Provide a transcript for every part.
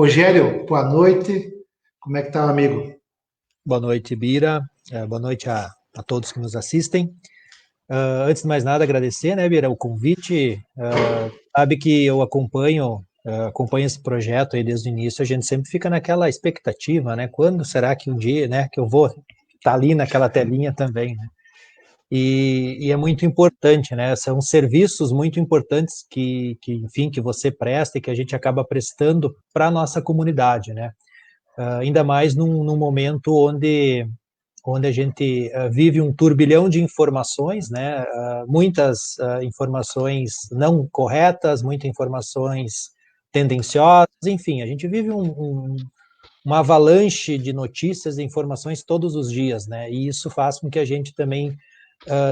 Rogério, boa noite. Como é que tá, amigo? Boa noite, Bira. Boa noite a todos que nos assistem. Antes de mais nada, agradecer, né, Bira, o convite. Sabe que eu acompanho esse projeto aí desde o início. A gente sempre fica naquela expectativa, né? Quando será que um dia, né, que eu vou estar ali naquela telinha também, né? E é muito importante, né? São serviços muito importantes enfim, que você presta e que a gente acaba prestando para a nossa comunidade, né? Ainda mais num momento onde a gente vive um turbilhão de informações, né? Muitas informações não corretas, muitas informações tendenciosas, enfim, a gente vive uma avalanche de notícias e informações todos os dias, né? E isso faz com que a gente também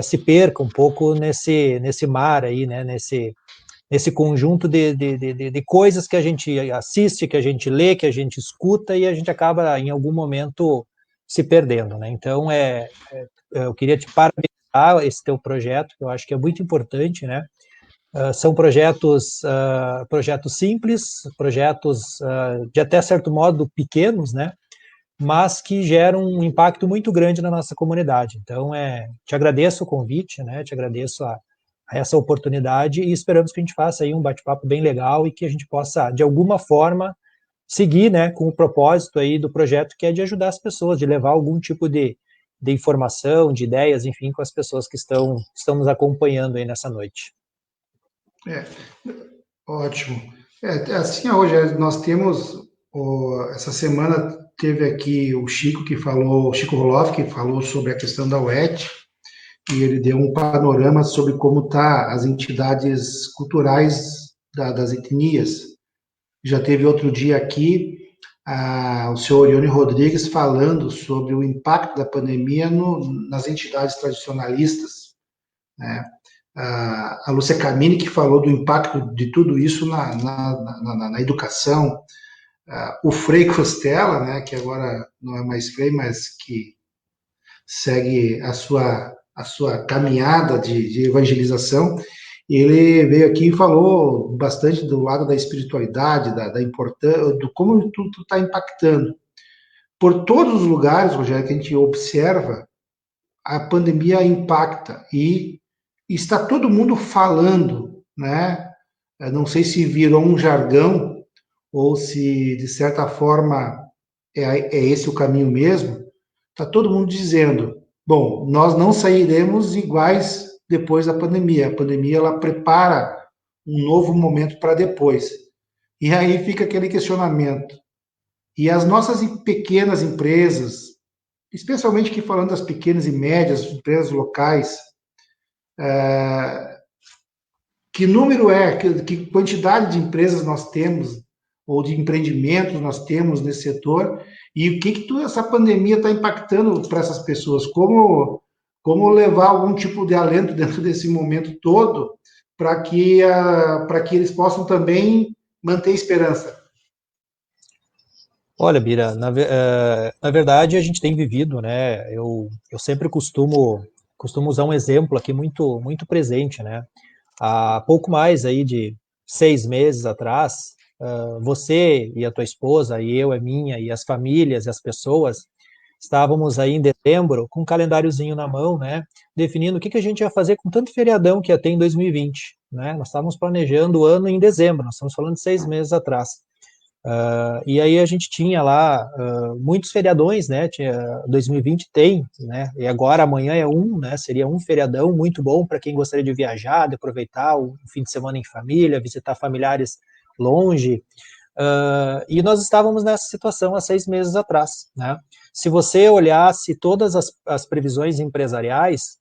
se perca um pouco nesse mar aí, né? Nesse conjunto de coisas que a gente assiste, que a gente lê, que a gente escuta e a gente acaba, em algum momento, se perdendo, né? Então, eu queria te parabenizar esse teu projeto, que eu acho que é muito importante, né? São projetos simples, projetos de até certo modo pequenos, né? Mas que geram um impacto muito grande na nossa comunidade. Então, te agradeço o convite, né? Te agradeço a essa oportunidade e esperamos que a gente faça aí um bate-papo bem legal e que a gente possa, de alguma forma, seguir, né, com o propósito aí do projeto, que é de ajudar as pessoas, de levar algum tipo de informação, de ideias, enfim, com as pessoas que estão nos acompanhando aí nessa noite. É, ótimo. Assim, Rogério, nós temos, essa semana teve aqui o Chico que falou, o Chico Roloff, que falou sobre a questão da UET, e ele deu um panorama sobre como tá as entidades culturais das etnias. Já teve outro dia aqui o senhor Orione Rodrigues falando sobre o impacto da pandemia nas entidades tradicionalistas, né? A Lúcia Camini, que falou do impacto de tudo isso na educação, o Frei Costela, né, que agora não é mais Frei, mas que segue a sua caminhada de evangelização, ele veio aqui e falou bastante do lado da espiritualidade, da importância, do como tudo está impactando. Por todos os lugares, Rogério, que a gente observa, a pandemia impacta e está todo mundo falando, né? Eu não sei se virou um jargão ou se, de certa forma, é esse o caminho mesmo. Está todo mundo dizendo, bom, nós não sairemos iguais depois da pandemia. A pandemia, ela prepara um novo momento para depois. E aí fica aquele questionamento. E as nossas pequenas empresas, especialmente aqui falando das pequenas e médias empresas locais, que número que quantidade de empresas nós temos, ou de empreendimentos nós temos nesse setor, e o que toda essa pandemia está impactando para essas pessoas, como levar algum tipo de alento dentro desse momento todo, para que eles possam também manter esperança. Olha, Bira, na verdade a gente tem vivido, né? Eu sempre costumo usar um exemplo aqui muito presente, né? Há pouco mais aí de 6 meses atrás, você e a tua esposa, e eu, a minha, e as famílias e as pessoas, estávamos aí em dezembro com um calendáriozinho na mão, né? Definindo o que a gente ia fazer com tanto feriadão que ia ter em 2020, né? Nós estávamos planejando o ano em dezembro, nós estamos falando de 6 meses atrás. E aí a gente tinha lá muitos feriadões, né? 2020 tem, né? E agora amanhã é né? Seria um feriadão muito bom para quem gostaria de viajar, de aproveitar o fim de semana em família, visitar familiares longe. E nós estávamos nessa situação há 6 meses atrás, né? Se você olhasse todas as previsões empresariais,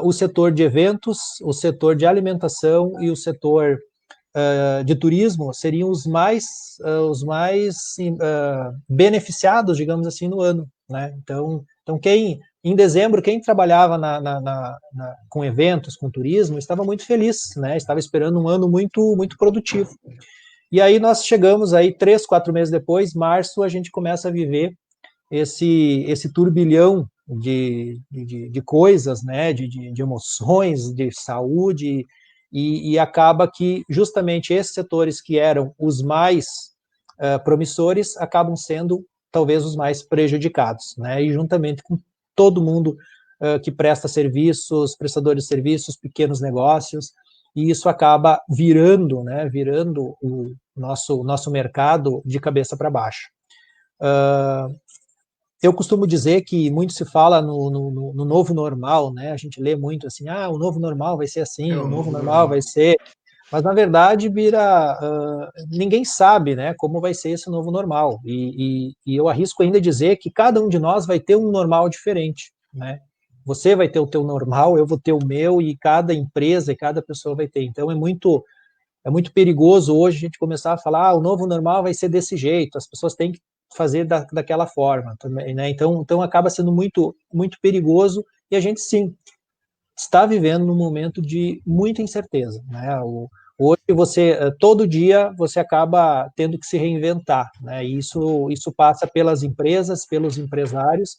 o setor de eventos, o setor de alimentação e o setor de turismo seriam os mais beneficiados, digamos assim, no ano, né? Então em dezembro, quem trabalhava com eventos, com turismo, estava muito feliz, né? Estava esperando um ano muito produtivo. E aí nós chegamos aí 3, 4 meses depois, março, a gente começa a viver esse turbilhão de coisas, né, de emoções, de saúde, e acaba que justamente esses setores que eram os mais promissores acabam sendo talvez os mais prejudicados, né? E juntamente com todo mundo que presta serviços, prestadores de serviços, pequenos negócios, e isso acaba virando, né, virando o nosso mercado de cabeça para baixo. Eu costumo dizer que muito se fala no novo normal, né? A gente lê muito assim, o novo normal vai ser assim, o novo normal vai ser... Mas, na verdade, ninguém sabe, né, como vai ser esse novo normal. E eu arrisco ainda dizer que cada um de nós vai ter um normal diferente, né? Você vai ter o teu normal, eu vou ter o meu, e cada empresa e cada pessoa vai ter. Então, é muito perigoso hoje a gente começar a falar, o novo normal vai ser desse jeito, as pessoas têm que fazer daquela forma também, né? Então acaba sendo muito, muito perigoso, e a gente, sim, está vivendo num momento de muita incerteza, né? Hoje todo dia você acaba tendo que se reinventar, né? E isso passa pelas empresas, pelos empresários.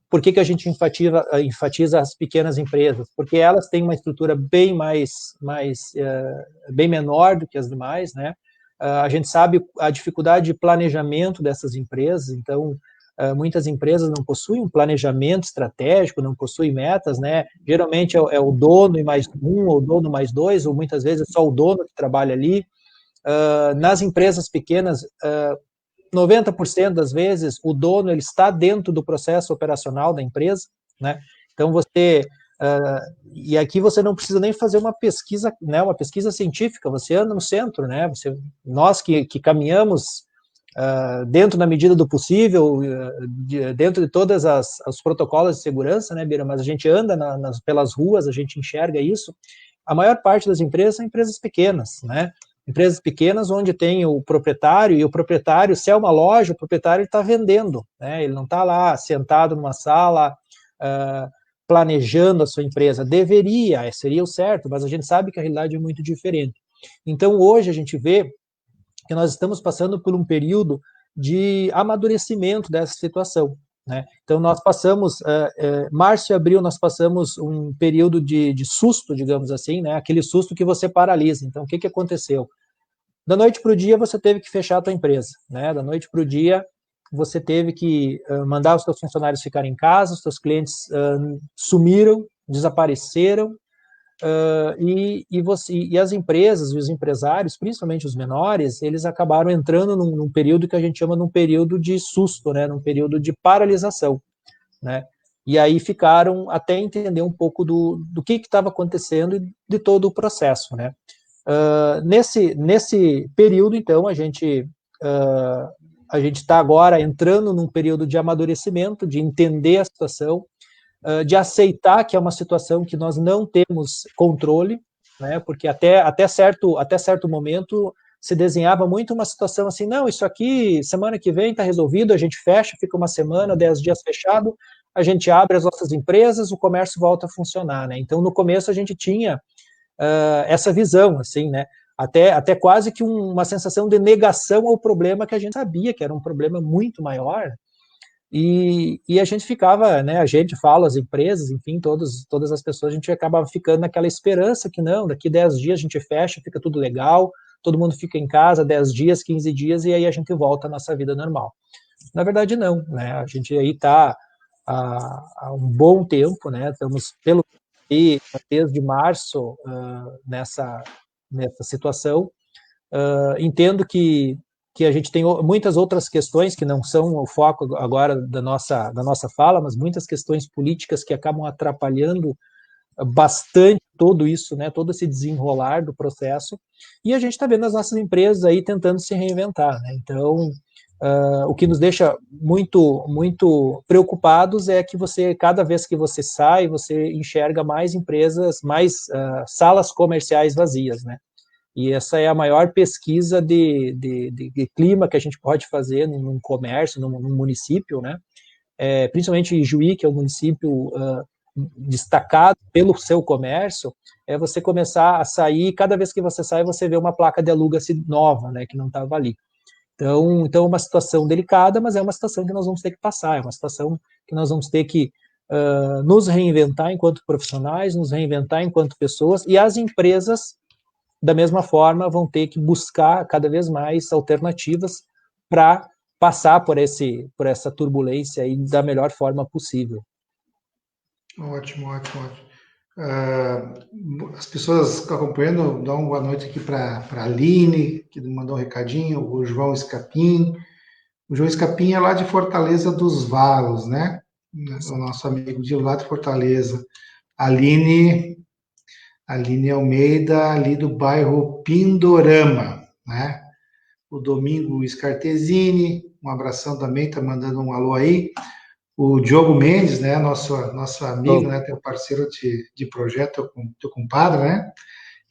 Por que a gente enfatiza as pequenas empresas? Porque elas têm uma estrutura bem bem menor do que as demais, né? A gente sabe a dificuldade de planejamento dessas empresas, então muitas empresas não possuem um planejamento estratégico, não possuem metas, né? Geralmente é o dono e mais um, ou o dono mais dois, ou muitas vezes é só o dono que trabalha ali. Nas empresas pequenas, 90% das vezes o dono ele está dentro do processo operacional da empresa, né? Então e aqui você não precisa nem fazer uma pesquisa, né? Uma pesquisa científica. Você anda no centro, né? Nós que caminhamos dentro da medida do possível, dentro de todas os protocolos de segurança, né, Bira? Mas a gente anda pelas ruas, a gente enxerga isso. A maior parte das empresas são empresas pequenas, né? Empresas pequenas onde tem o proprietário, e o proprietário, se é uma loja, o proprietário está vendendo, né? Ele não está lá sentado numa sala planejando a sua empresa. Seria o certo, mas a gente sabe que a realidade é muito diferente. Então, hoje a gente vê que nós estamos passando por um período de amadurecimento dessa situação, né? Então, nós passamos, março e abril, nós passamos um período de susto, digamos assim, né? Aquele susto que você paralisa. Então, o que aconteceu? Da noite para o dia, você teve que fechar a tua empresa, né? Da noite para o dia, você teve que mandar os seus funcionários ficarem em casa, os seus clientes sumiram, desapareceram, e as empresas e os empresários, principalmente os menores, eles acabaram entrando num período que a gente chama de um período de susto, né? Num período de paralisação, né? E aí ficaram até entender um pouco do que estava acontecendo e de todo o processo, né? Nesse período, então, a gente está agora entrando num período de amadurecimento, de entender a situação, de aceitar que é uma situação que nós não temos controle, né? Porque até certo momento se desenhava muito uma situação assim, não, isso aqui semana que vem está resolvido, a gente fecha, fica uma semana, 10 dias fechado, a gente abre as nossas empresas, o comércio volta a funcionar, né? Então, no começo a gente tinha essa visão, assim, né? Até quase que uma sensação de negação ao problema, que a gente sabia que era um problema muito maior, e a gente ficava, né, a gente fala, as empresas, enfim, todas as pessoas, a gente acabava ficando naquela esperança que não, daqui 10 dias a gente fecha, fica tudo legal, todo mundo fica em casa 10 dias, 15 dias, e aí a gente volta à nossa vida normal. Na verdade, não, né? A gente aí está há um bom tempo, né? Estamos desde março nessa situação. Entendo que a gente tem muitas outras questões que não são o foco agora da nossa fala, mas muitas questões políticas que acabam atrapalhando bastante todo isso, né, todo esse desenrolar do processo, e a gente está vendo as nossas empresas aí tentando se reinventar, né? Então, o que nos deixa muito, muito preocupados é que cada vez que você sai, você enxerga mais empresas, mais salas comerciais vazias, né? E essa é a maior pesquisa de clima que a gente pode fazer num comércio, num município, né? Principalmente em Juí, que é um município destacado pelo seu comércio, é você começar a sair, cada vez que você sai, você vê uma placa de aluga-se nova, né, que não estava ali. Então é uma situação delicada, mas é uma situação que nós vamos ter que passar, é uma situação que nós vamos ter que nos reinventar enquanto profissionais, nos reinventar enquanto pessoas, e as empresas da mesma forma, vão ter que buscar cada vez mais alternativas para passar por essa turbulência aí da melhor forma possível. Ótimo, ótimo, ótimo. As pessoas acompanhando, dá uma boa noite aqui para a Aline, que mandou um recadinho, o João Escapim. O João Escapim é lá de Fortaleza dos Valos, né? O nosso amigo de lá de Fortaleza. Aline Almeida, ali do bairro Pindorama, né? O Domingo Scartesini, um abração também, tá mandando um alô aí. O Diogo Mendes, né, nosso amigo, né, teu parceiro de projeto, teu compadre, né,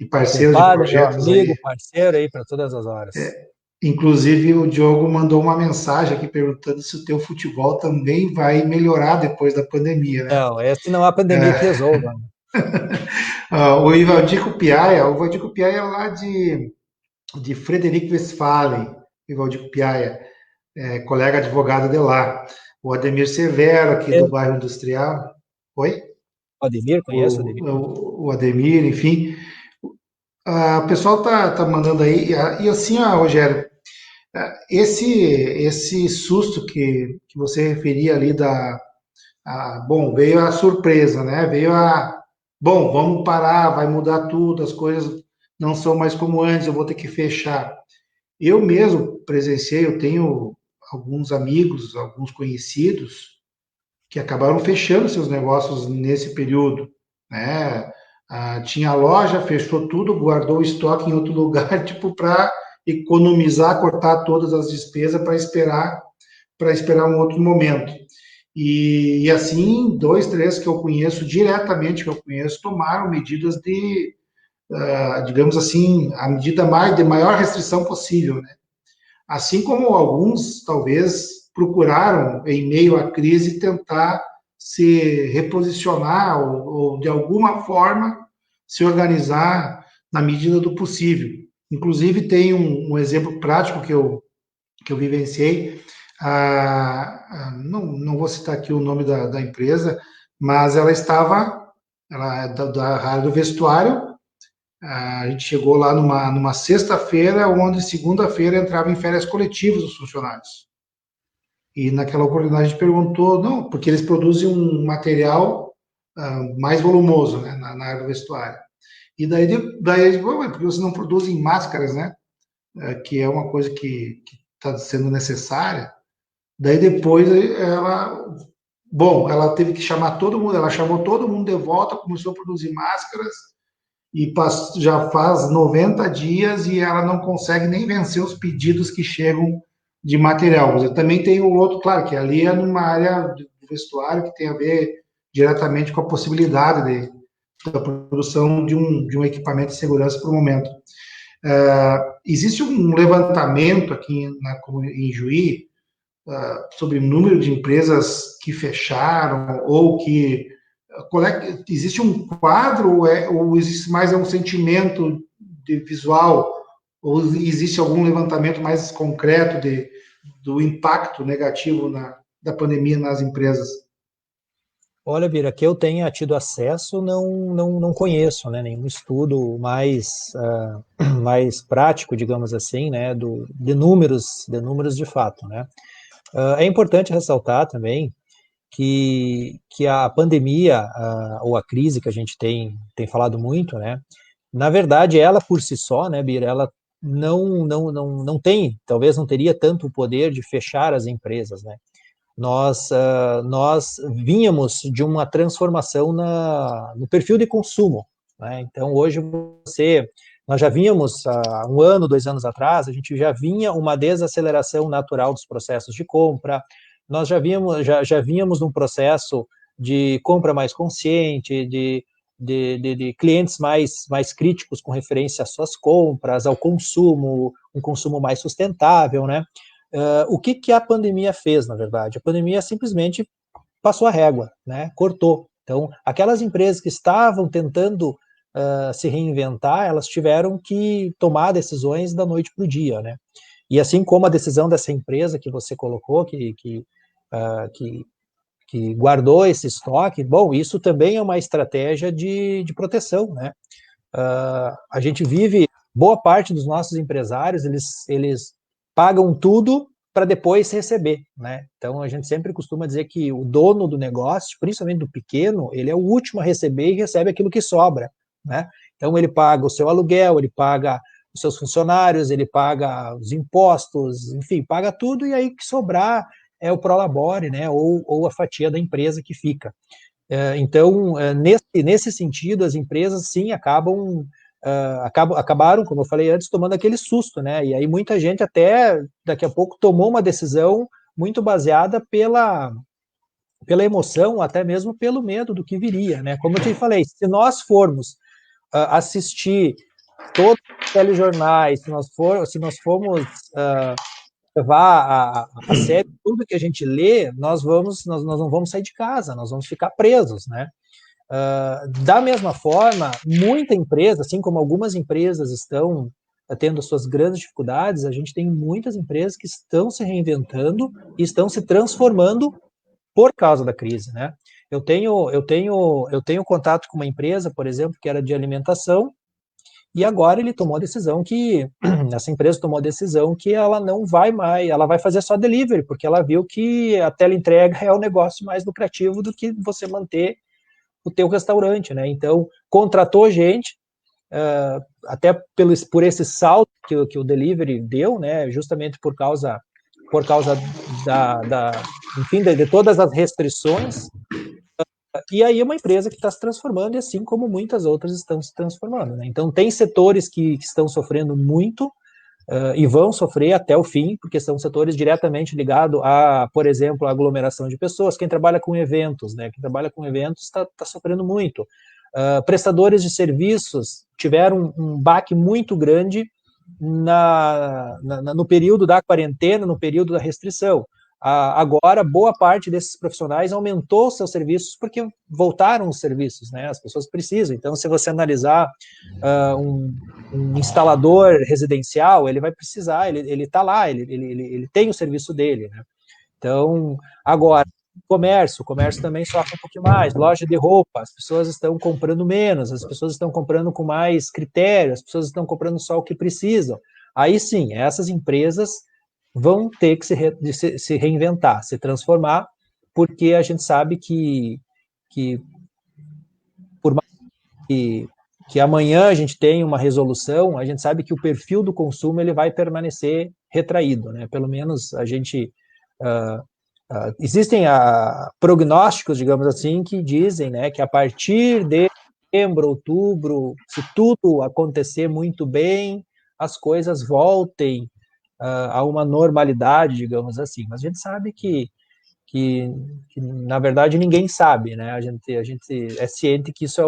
e parceiro de Compadre, meu projetos aí. amigo, parceiro aí para todas as horas. Inclusive, o Diogo mandou uma mensagem aqui perguntando se o teu futebol também vai melhorar depois da pandemia, né? Não, esse não há pandemia que resolva. O Ivaldico Piaia, é lá de Frederico Westphalen, Ivaldico Piaia, colega advogado de lá. O Ademir Severo, aqui do bairro Industrial. Oi? O Ademir, conhece o Ademir? O Ademir, enfim. O pessoal tá mandando aí. E assim, Rogério, esse susto que você referia ali bom, veio a surpresa, né? Bom, vamos parar, vai mudar tudo, as coisas não são mais como antes, eu vou ter que fechar. Eu mesmo presenciei, eu tenho alguns amigos, alguns conhecidos que acabaram fechando seus negócios nesse período, né? Tinha loja, fechou tudo, guardou o estoque em outro lugar, tipo, para economizar, cortar todas as despesas para esperar um outro momento. E assim, dois, três que eu conheço diretamente, que eu conheço, tomaram medidas digamos assim, a medida de maior restrição possível, né? Assim como alguns, talvez, procuraram, em meio à crise, tentar se reposicionar ou de alguma forma, se organizar na medida do possível. Inclusive, tem um exemplo prático que eu vivenciei. Não vou citar aqui o nome da empresa, mas ela é da área do vestuário. A gente chegou lá numa sexta-feira, onde segunda-feira entrava em férias coletivas os funcionários. E naquela oportunidade a gente perguntou, não, porque eles produzem um material mais volumoso, né, na área do vestuário. E daí a gente falou, porque vocês não produzem máscaras, né, que é uma coisa que está sendo necessária. Daí depois ela teve que chamar todo mundo, ela chamou todo mundo de volta, começou a produzir máscaras, e já faz 90 dias e ela não consegue nem vencer os pedidos que chegam de material. Eu também tem o outro, claro, que ali é numa área do vestuário que tem a ver diretamente com a possibilidade da produção de um equipamento de segurança para o momento. Existe um levantamento aqui em Juí sobre o número de empresas que fecharam ou que existe um quadro ou existe mais um sentimento visual ou existe algum levantamento mais concreto do impacto negativo da pandemia nas empresas? Olha, Bira, que eu tenha tido acesso, não conheço, né, nenhum estudo mais prático, digamos assim, né, de números de fato, né. É importante ressaltar também que a pandemia, ou a crise que a gente tem falado muito, né, na verdade, ela por si só, né, Bira, ela não tem, talvez não teria tanto o poder de fechar as empresas, né. Nós vínhamos de uma transformação no perfil de consumo, né? Então, hoje nós já vínhamos há um ano, 2 anos atrás, a gente já vinha uma desaceleração natural dos processos de compra, nós já vínhamos num processo de compra mais consciente, de clientes mais críticos com referência às suas compras, ao consumo, um consumo mais sustentável, né? O que a pandemia fez, na verdade? A pandemia simplesmente passou a régua, né? Cortou. Então, aquelas empresas que estavam tentando se reinventar, elas tiveram que tomar decisões da noite para o dia, né? E assim como a decisão dessa empresa que você colocou, que guardou esse estoque, bom, isso também é uma estratégia de proteção, né? A gente vive boa parte dos nossos empresários, eles pagam tudo para depois receber, né? Então, a gente sempre costuma dizer que o dono do negócio, principalmente do pequeno, ele é o último a receber e recebe aquilo que sobra, né? Então, ele paga o seu aluguel, ele paga os seus funcionários, ele paga os impostos, enfim, paga tudo, e aí que sobrar é o prolabore, né? Ou a fatia da empresa que fica. Então, nesse sentido, as empresas, sim, acabaram, como eu falei antes, tomando aquele susto, né? E aí muita gente até, daqui a pouco, tomou uma decisão muito baseada pela emoção, até mesmo pelo medo do que viria, né? Como eu te falei, se nós formos assistir todos os telejornais, se nós formos levar a sério tudo que a gente lê, nós não vamos sair de casa, nós vamos ficar presos, né? Da mesma forma, muita empresa, assim como algumas empresas estão tendo suas grandes dificuldades, a gente tem muitas empresas que estão se reinventando e estão se transformando por causa da crise, né? Eu tenho contato com uma empresa, por exemplo, que era de alimentação, e agora ele tomou a decisão que, essa empresa tomou a decisão que ela não vai mais, ela vai fazer só delivery, porque ela viu que a teleentrega é o negócio mais lucrativo do que você manter o teu restaurante, né? Então, contratou gente, até por esse salto que o delivery deu, né? Justamente por causa enfim, de todas as restrições. E aí é uma empresa que está se transformando, e assim como muitas outras estão se transformando, né? Então, tem setores que estão sofrendo muito, e vão sofrer até o fim, porque são setores diretamente ligados a, por exemplo, a aglomeração de pessoas. Quem trabalha com eventos, né? Quem trabalha com eventos está sofrendo muito. Prestadores de serviços tiveram um baque muito grande no período da quarentena, no período da restrição. Agora, boa parte desses profissionais aumentou seus serviços porque voltaram os serviços, né? As pessoas precisam. Então, se você analisar um instalador residencial, ele vai precisar, ele está lá, ele tem o serviço dele, né? Então, agora, o comércio também sofre um pouquinho mais, loja de roupa, as pessoas estão comprando menos, as pessoas estão comprando com mais critério, as pessoas estão comprando só o que precisam. Aí sim, essas empresas vão ter que se reinventar, se transformar, porque a gente sabe que por mais que amanhã a gente tenha uma resolução, a gente sabe que o perfil do consumo ele vai permanecer retraído, né? Pelo menos a gente existem prognósticos, digamos assim, que dizem, né, que a partir de setembro, outubro, se tudo acontecer muito bem, as coisas voltem a uma normalidade, digamos assim. Mas a gente sabe que na verdade ninguém sabe, né? A gente é ciente que isso é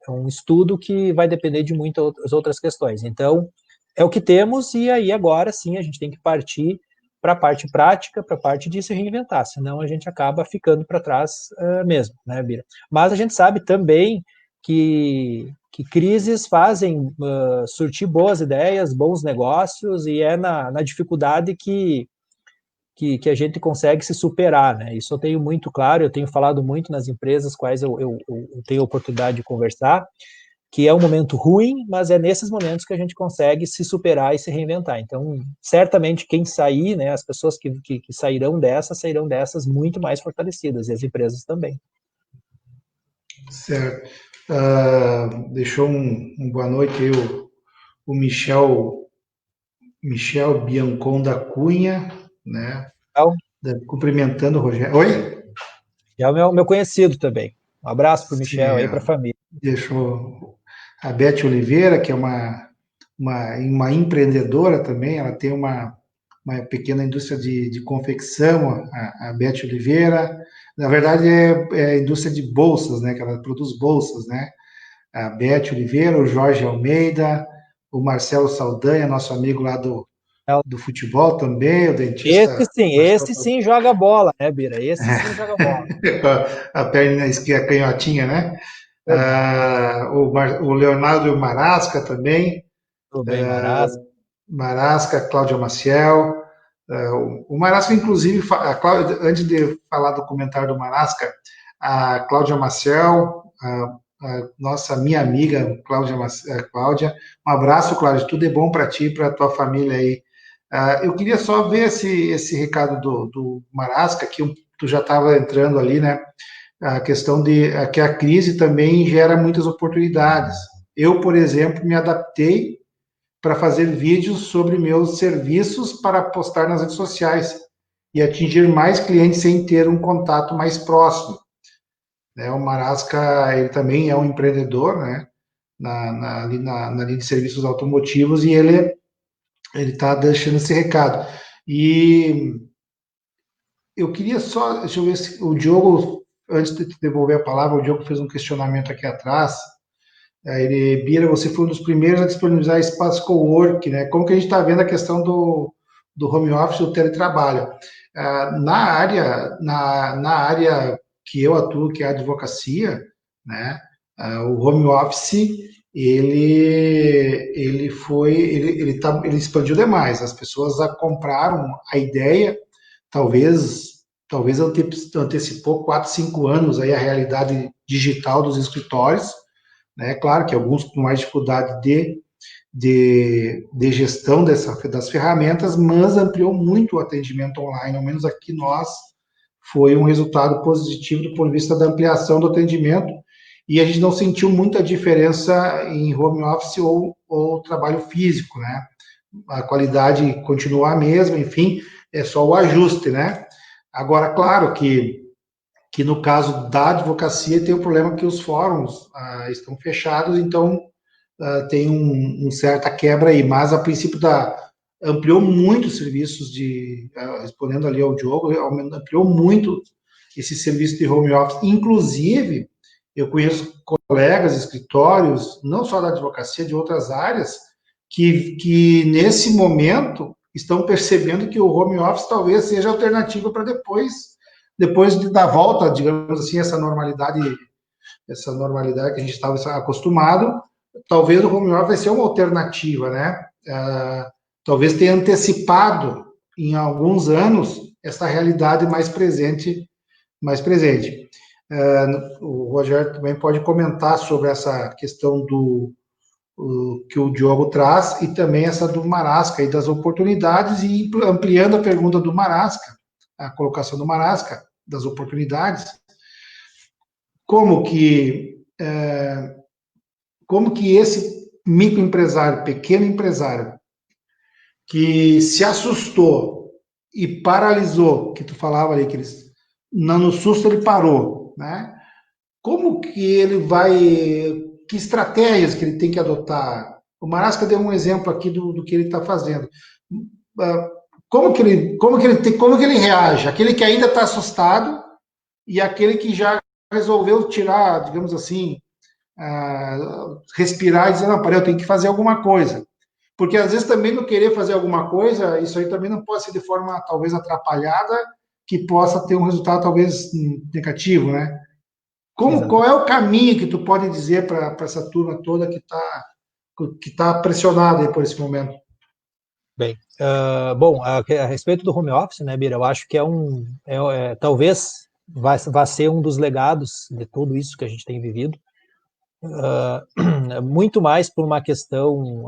um estudo que vai depender de muitas outras questões. Então, é o que temos, e aí agora sim a gente tem que partir para a parte prática, para a parte de se reinventar, senão a gente acaba ficando para trás mesmo, né, Bira? Mas a gente sabe também que crises fazem surtir boas ideias, bons negócios, e é na dificuldade que a gente consegue se superar, né? Isso eu tenho muito claro, eu tenho falado muito nas empresas quais eu tenho a oportunidade de conversar, que é um momento ruim, mas é nesses momentos que a gente consegue se superar e se reinventar. Então, certamente quem sair, né, as pessoas que sairão dessas muito mais fortalecidas, e as empresas também. Certo. Deixou um boa noite aí o Michel Biancon da Cunha, né? Então, Cumprimentando o Rogério. Oi? é o meu conhecido também. Um abraço para o Michel aí, para a Certo. família. Deixou a Beth Oliveira, que é uma empreendedora também, ela tem uma pequena indústria de confecção, a Beth Oliveira. Na verdade, é indústria de bolsas, né? Que ela produz bolsas, né? A Beth Oliveira, o Jorge Almeida, o Marcelo Saldanha, nosso amigo lá do futebol também, o dentista Marcelo Esse sim joga bola, né, Bira? Esse sim joga bola. a perna esquerda, canhotinha, né? O Leonardo Marasca também, Tudo bem, Maraz? Marasca, Cláudia Maciel. O Marasca, inclusive, antes de falar do comentário do Marasca, a Cláudia Maciel, minha amiga, Cláudia. Um abraço, Cláudia, tudo é bom para ti e para a tua família aí. Eu queria só ver esse recado do Marasca, que tu já estava entrando ali, né? A questão de que a crise também gera muitas oportunidades. Eu, por exemplo, me adaptei para fazer vídeos sobre meus serviços para postar nas redes sociais e atingir mais clientes sem ter um contato mais próximo. Né? O Marasca, ele também é um empreendedor, né? Na linha de serviços automotivos e ele está deixando esse recado. E eu queria só, deixa eu ver se o Diogo, antes de te devolver a palavra, o Diogo fez um questionamento aqui atrás. Bira, você foi um dos primeiros a disponibilizar espaço cowork, né? Como que a gente está vendo a questão do home office, do teletrabalho? Na área que eu atuo, que é a advocacia, né? O home office, ele expandiu demais. As pessoas compraram a ideia, talvez antecipou 4, 5 anos aí a realidade digital dos escritórios, né? Claro que alguns com mais dificuldade de gestão das ferramentas, mas ampliou muito o atendimento online, ao menos aqui nós, foi um resultado positivo do ponto de vista da ampliação do atendimento, e a gente não sentiu muita diferença em home office ou trabalho físico, né? A qualidade continua a mesma, enfim, é só o ajuste, né? Agora, claro que no caso da advocacia tem o problema que os fóruns estão fechados, então tem um certa quebra aí, mas a princípio ampliou muito os serviços respondendo ali ao Diogo, ampliou muito esse serviço de home office, inclusive eu conheço colegas, escritórios, não só da advocacia, de outras áreas, que nesse momento estão percebendo que o home office talvez seja alternativa para depois da volta, digamos assim, essa normalidade que a gente estava acostumado, talvez o home office vai ser uma alternativa, né? Talvez tenha antecipado em alguns anos essa realidade mais presente. O Rogério também pode comentar sobre essa questão que o Diogo traz e também essa do Marasca e das oportunidades, e ampliando a pergunta do Marasca, a colocação do Marasca, das oportunidades, como que esse microempresário, pequeno empresário, que se assustou e paralisou, que tu falava ali, no susto ele parou, né? Como que ele que estratégias que ele tem que adotar? O Marasca deu um exemplo aqui do que ele está fazendo. Como que ele reage? Aquele que ainda está assustado e aquele que já resolveu tirar, digamos assim, respirar e dizer, não, peraí, eu tenho que fazer alguma coisa. Porque às vezes também não querer fazer alguma coisa, isso aí também não pode ser de forma talvez atrapalhada, que possa ter um resultado talvez negativo, né? Qual é o caminho que tu pode dizer para essa turma toda que tá pressionada aí por esse momento? Bem, bom, a respeito do home office, né, Bira, eu acho que talvez vai ser um dos legados de tudo isso que a gente tem vivido, muito mais por uma questão,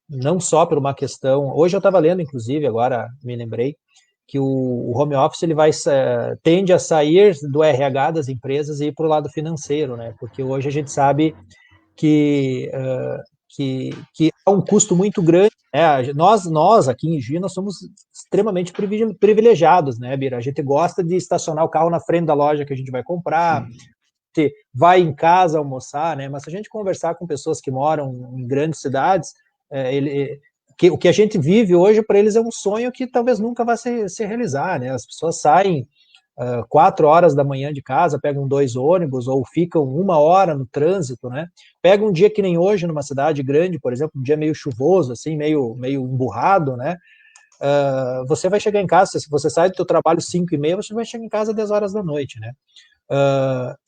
não só por uma questão, hoje eu estava lendo, inclusive, agora me lembrei, que o home office ele tende a sair do RH das empresas e ir para o lado financeiro, né, porque hoje a gente sabe que há um custo muito grande, né? Nós aqui em Gi, nós somos extremamente privilegiados, né, Bira? A gente gosta de estacionar o carro na frente da loja que a gente vai comprar, vai em casa almoçar, né? Mas se a gente conversar com pessoas que moram em grandes cidades, o que a gente vive hoje para eles é um sonho que talvez nunca vai se realizar, né? As pessoas saem 4 horas da manhã de casa, pegam 2 ônibus ou ficam 1 hora no trânsito, né? Pega um dia que nem hoje numa cidade grande, por exemplo, um dia meio chuvoso, assim, meio emburrado, né? Você vai chegar em casa, se você sai do seu trabalho 5h30, você vai chegar em casa 10 horas da noite, né?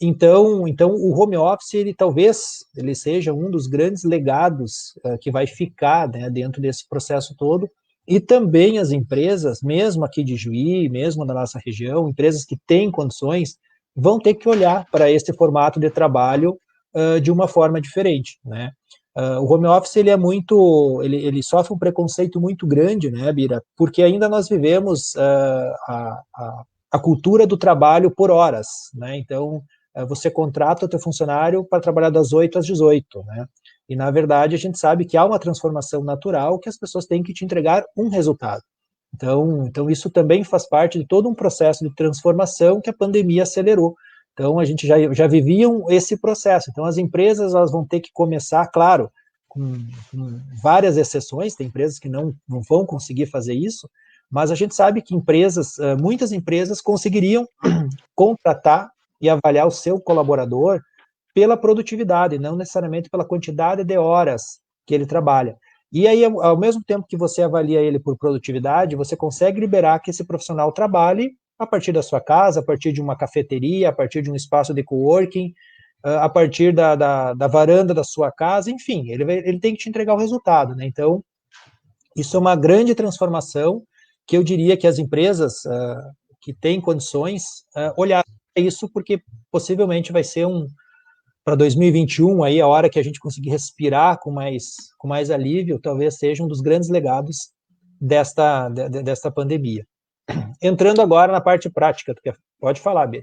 Então o home office, talvez ele seja um dos grandes legados que vai ficar, né, dentro desse processo todo. E também as empresas, mesmo aqui de Juí, mesmo na nossa região, empresas que têm condições, vão ter que olhar para esse formato de trabalho de uma forma diferente, né? O home office ele sofre um preconceito muito grande, né, Bira? Porque ainda nós vivemos a cultura do trabalho por horas, né? Então, você contrata o teu funcionário para trabalhar das 8 às 18, né? E, na verdade, a gente sabe que há uma transformação natural que as pessoas têm que te entregar um resultado. Então isso também faz parte de todo um processo de transformação que a pandemia acelerou. Então, a gente já viviam esse processo. Então, as empresas elas vão ter que começar, claro, com várias exceções, tem empresas que não vão conseguir fazer isso, mas a gente sabe que muitas empresas conseguiriam contratar e avaliar o seu colaborador pela produtividade, não necessariamente pela quantidade de horas que ele trabalha. E aí, ao mesmo tempo que você avalia ele por produtividade, você consegue liberar que esse profissional trabalhe a partir da sua casa, a partir de uma cafeteria, a partir de um espaço de coworking, a partir da varanda da sua casa, enfim, ele tem que te entregar o resultado, né? Então, isso é uma grande transformação que eu diria que as empresas que têm condições olhar isso, porque possivelmente vai ser para 2021, aí, a hora que a gente conseguir respirar com mais alívio, talvez seja um dos grandes legados desta pandemia. Entrando agora na parte prática, pode falar, Bia.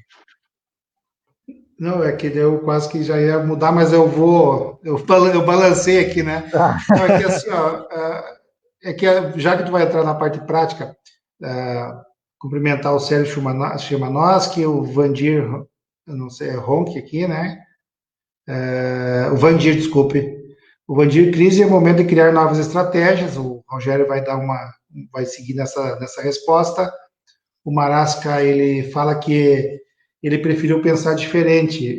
Não, é que eu quase que já ia mudar, mas eu balancei aqui, né? Não, é que assim, ó, já que tu vai entrar na parte prática, cumprimentar o Sérgio Szymanowski, o Vandir, eu não sei, Ronk aqui, né? O Vandir, desculpe. O Vandir, crise é momento de criar novas estratégias. O Rogério vai seguir nessa resposta. O Marasca, ele fala que ele preferiu pensar diferente,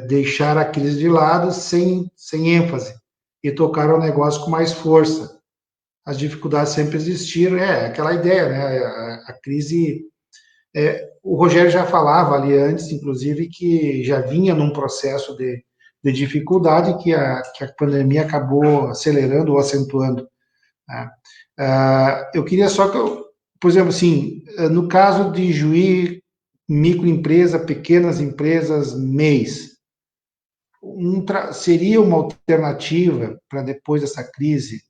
deixar a crise de lado sem ênfase e tocar o negócio com mais força. As dificuldades sempre existiram, aquela ideia, né? A crise. O Rogério já falava ali antes, inclusive, que já vinha num processo de dificuldade que a pandemia acabou acelerando ou acentuando, né? Eu queria só que, por exemplo, assim, no caso de Juí, microempresa, pequenas empresas, MEIs, seria uma alternativa para depois dessa crise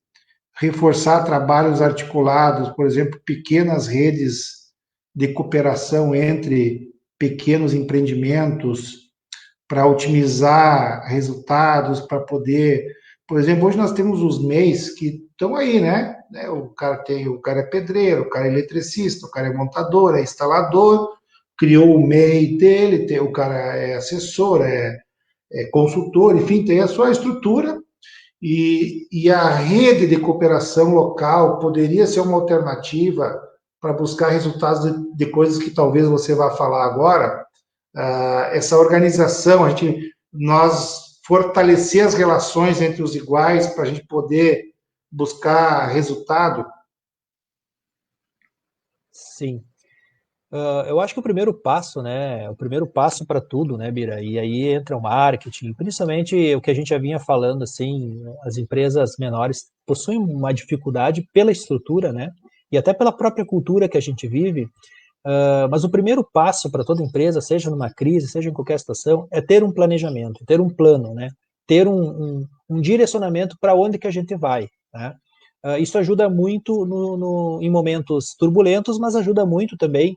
reforçar trabalhos articulados, por exemplo, pequenas redes de cooperação entre pequenos empreendimentos para otimizar resultados, para poder, por exemplo, hoje nós temos os MEIs que estão aí, né? O cara é pedreiro, o cara é eletricista, o cara é montador, é instalador, criou o MEI dele, o cara é assessor, é consultor, enfim, tem a sua estrutura e a rede de cooperação local poderia ser uma alternativa para buscar resultados de coisas que talvez você vá falar agora. Essa organização, nós fortalecer as relações entre os iguais para a gente poder buscar resultado. Sim. Eu acho que o primeiro passo, né, o primeiro passo para tudo, né, Bira, e aí entra o marketing, principalmente o que a gente já vinha falando, assim, as empresas menores possuem uma dificuldade pela estrutura, né, e até pela própria cultura que a gente vive, mas o primeiro passo para toda empresa, seja numa crise, seja em qualquer situação, é ter um planejamento, ter um plano, né, ter um direcionamento para onde que a gente vai, né. Isso ajuda muito em momentos turbulentos, mas ajuda muito também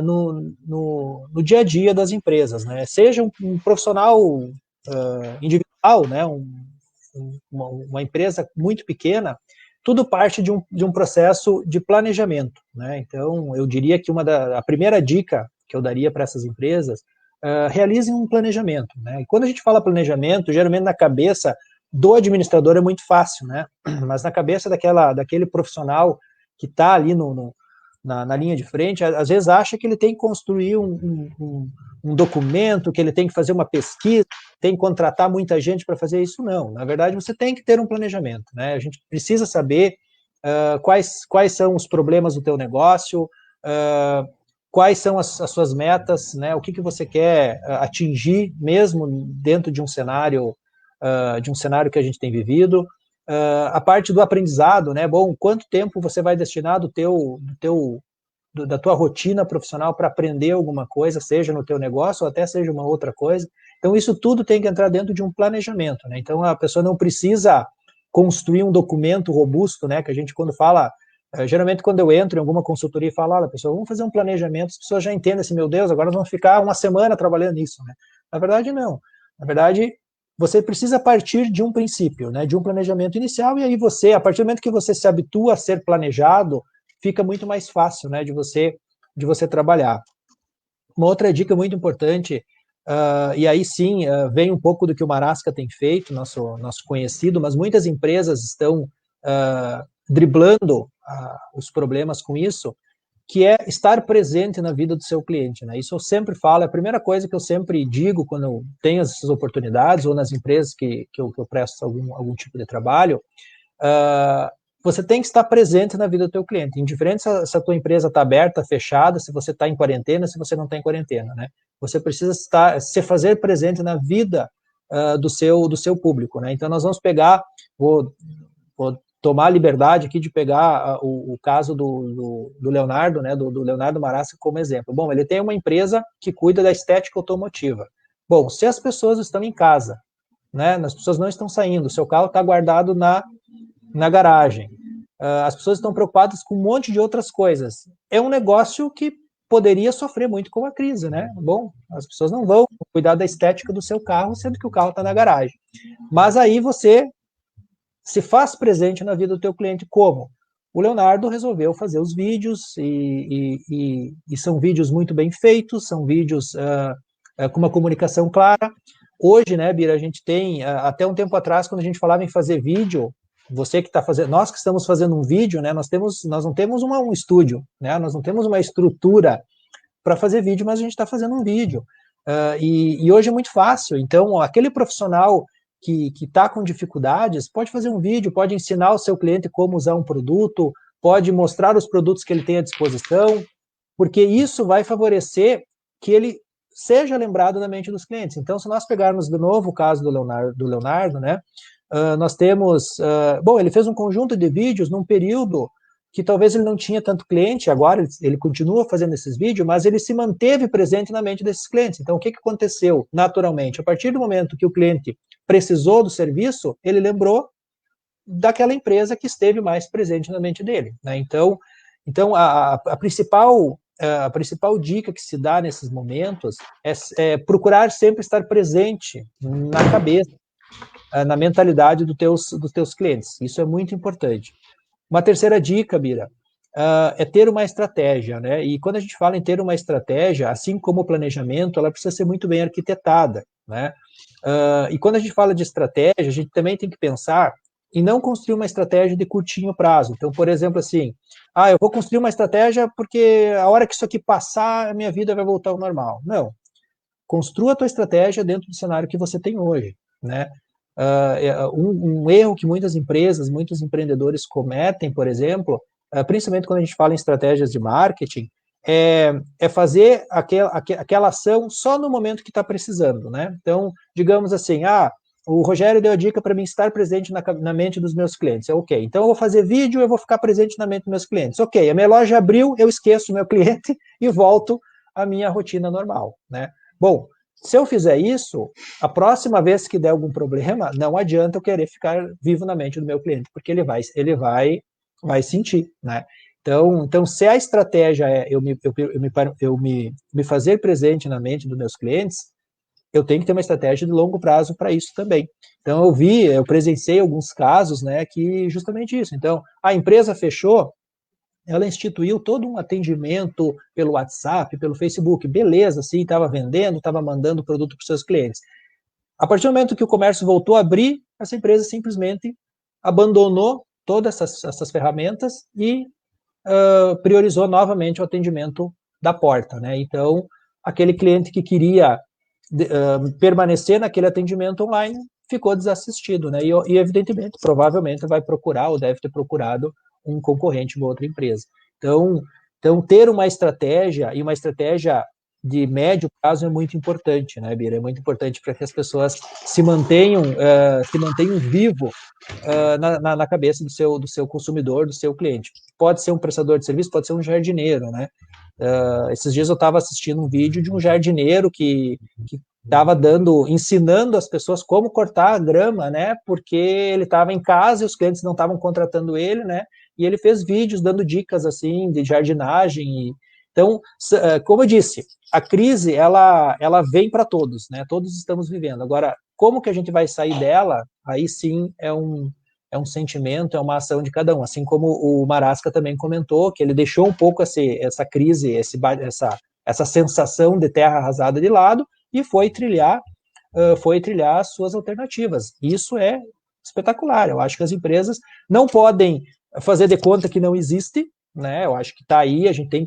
no dia a dia das empresas, né? Seja um profissional individual, né? Uma empresa muito pequena, tudo parte de um processo de planejamento, né? Então, eu diria que a primeira dica que eu daria para essas empresas, realizem um planejamento, né? E quando a gente fala planejamento, geralmente na cabeça do administrador é muito fácil, né? Mas na cabeça daquele profissional que está ali na linha de frente, às vezes acha que ele tem que construir um documento, que ele tem que fazer uma pesquisa, tem que contratar muita gente para fazer isso. Não, na verdade você tem que ter um planejamento, né? A gente precisa saber quais são os problemas do teu negócio, quais são as suas metas, né? O que você quer atingir mesmo dentro de um cenário que a gente tem vivido. A parte do aprendizado, né? Bom, quanto tempo você vai destinar da tua rotina profissional para aprender alguma coisa, seja no teu negócio ou até seja uma outra coisa. Então, isso tudo tem que entrar dentro de um planejamento, né? Então, a pessoa não precisa construir um documento robusto, né? Que a gente, quando fala, geralmente, quando eu entro em alguma consultoria e falo, olha, pessoal, vamos fazer um planejamento, as pessoas já entendem assim, meu Deus, agora nós vamos ficar uma semana trabalhando nisso, né? Na verdade, não. Na verdade, você precisa partir de um princípio, né? De um planejamento inicial, e aí você, a partir do momento que você se habitua a ser planejado, fica muito mais fácil, né? De você trabalhar. Uma outra dica muito importante, e aí sim, vem um pouco do que o Marasca tem feito, nosso conhecido, mas muitas empresas estão driblando os problemas com isso, que é estar presente na vida do seu cliente, né? Isso eu sempre falo, é a primeira coisa que eu sempre digo quando eu tenho essas oportunidades, ou nas empresas que eu presto algum tipo de trabalho, você tem que estar presente na vida do teu cliente, indiferente se a tua empresa está aberta, fechada, se você está em quarentena, se você não está em quarentena, né? Você precisa se fazer presente na vida do seu público, né? Então, nós vamos pegar, vou tomar a liberdade aqui de pegar o caso do Leonardo, né? Do Leonardo Marasca como exemplo. Bom, ele tem uma empresa que cuida da estética automotiva. Bom, se as pessoas estão em casa, né? As pessoas não estão saindo, o seu carro está guardado na garagem. As pessoas estão preocupadas com um monte de outras coisas. É um negócio que poderia sofrer muito com a crise, né? Bom, as pessoas não vão cuidar da estética do seu carro, sendo que o carro está na garagem. Mas aí você se faz presente na vida do teu cliente como? O Leonardo resolveu fazer os vídeos, e são vídeos muito bem feitos, são vídeos com uma comunicação clara. Hoje, né, Bira, a gente tem, até um tempo atrás, quando a gente falava em fazer vídeo, você que está fazendo, nós que estamos fazendo um vídeo, né, nós não temos um estúdio, né, nós não temos uma estrutura para fazer vídeo, mas a gente está fazendo um vídeo. E hoje é muito fácil, então aquele profissional que está com dificuldades pode fazer um vídeo, pode ensinar o seu cliente como usar um produto, pode mostrar os produtos que ele tem à disposição, porque isso vai favorecer que ele seja lembrado na mente dos clientes. Então, se nós pegarmos de novo o caso do Leonardo, né, nós temos, bom, ele fez um conjunto de vídeos num período que talvez ele não tinha tanto cliente, agora ele continua fazendo esses vídeos, mas ele se manteve presente na mente desses clientes. Então, o que aconteceu naturalmente? A partir do momento que o cliente precisou do serviço, ele lembrou daquela empresa que esteve mais presente na mente dele, né? Então a principal dica que se dá nesses momentos é procurar sempre estar presente na cabeça, na mentalidade dos teus clientes. Isso é muito importante. Uma terceira dica, Bira, é ter uma estratégia, né? E quando a gente fala em ter uma estratégia, assim como o planejamento, ela precisa ser muito bem arquitetada, né? E quando a gente fala de estratégia, a gente também tem que pensar em não construir uma estratégia de curtinho prazo. Então, por exemplo, assim, eu vou construir uma estratégia porque a hora que isso aqui passar, a minha vida vai voltar ao normal. Não. Construa a tua estratégia dentro do cenário que você tem hoje, né? Um erro que muitas empresas, muitos empreendedores cometem, por exemplo, principalmente quando a gente fala em estratégias de marketing, é fazer aquela ação só no momento que está precisando, né? Então, digamos assim, o Rogério deu a dica para mim estar presente na mente dos meus clientes. Ok, então eu vou fazer vídeo, eu vou ficar presente na mente dos meus clientes. Ok, a minha loja abriu, eu esqueço o meu cliente e volto à minha rotina normal, né? Bom, se eu fizer isso, a próxima vez que der algum problema, não adianta eu querer ficar vivo na mente do meu cliente, porque ele vai sentir, né? Então, se a estratégia é eu me fazer presente na mente dos meus clientes, eu tenho que ter uma estratégia de longo prazo para isso também. Então, eu presenciei alguns casos, né, que justamente isso. Então, a empresa fechou, ela instituiu todo um atendimento pelo WhatsApp, pelo Facebook, beleza, sim, estava vendendo, estava mandando produto para os seus clientes. A partir do momento que o comércio voltou a abrir, essa empresa simplesmente abandonou todas essas ferramentas e priorizou novamente o atendimento da porta, né? Então, aquele cliente que queria permanecer naquele atendimento online ficou desassistido, né? E evidentemente, provavelmente vai procurar ou deve ter procurado um concorrente de outra empresa. Então, ter uma estratégia, e uma estratégia de médio prazo é muito importante, né, Bira? É muito importante para que as pessoas se mantenham vivo na cabeça do seu consumidor, do seu cliente. Pode ser um prestador de serviço, pode ser um jardineiro, né? Esses dias eu estava assistindo um vídeo de um jardineiro que estava ensinando as pessoas como cortar a grama, né? Porque ele estava em casa e os clientes não estavam contratando ele, né? E ele fez vídeos dando dicas assim de jardinagem. Então, como eu disse, a crise ela vem para todos, né? Todos estamos vivendo. Agora, como que a gente vai sair dela? Aí sim é um sentimento, é uma ação de cada um. Assim como o Marasca também comentou, que ele deixou um pouco essa crise, essa sensação de terra arrasada de lado e foi trilhar as suas alternativas. Isso é espetacular. Eu acho que as empresas não podem fazer de conta que não existe, né? Eu acho que está aí, a gente tem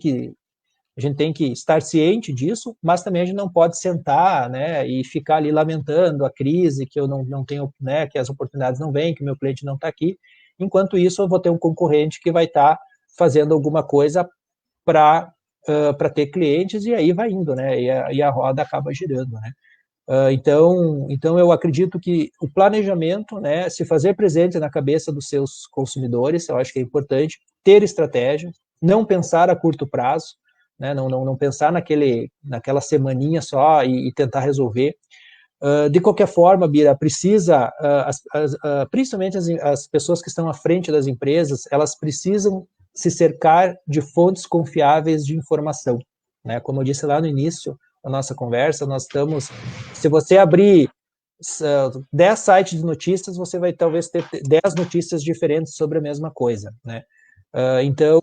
que estar ciente disso, mas também a gente não pode sentar, né, e ficar ali lamentando a crise, que eu não tenho, né, que as oportunidades não vêm, que o meu cliente não está aqui. Enquanto isso, eu vou ter um concorrente que vai estar fazendo alguma coisa para ter clientes, e aí vai indo, né, e a roda acaba girando, né. Então, eu acredito que o planejamento, né, se fazer presente na cabeça dos seus consumidores, eu acho que é importante, ter estratégia, não pensar a curto prazo, né, não pensar naquela semaninha só e tentar resolver. De qualquer forma, Bira, precisa, principalmente as pessoas que estão à frente das empresas, elas precisam se cercar de fontes confiáveis de informação, né? Como eu disse lá no início da nossa conversa, se você abrir 10 sites de notícias, você vai talvez ter 10 notícias diferentes sobre a mesma coisa, né? Então,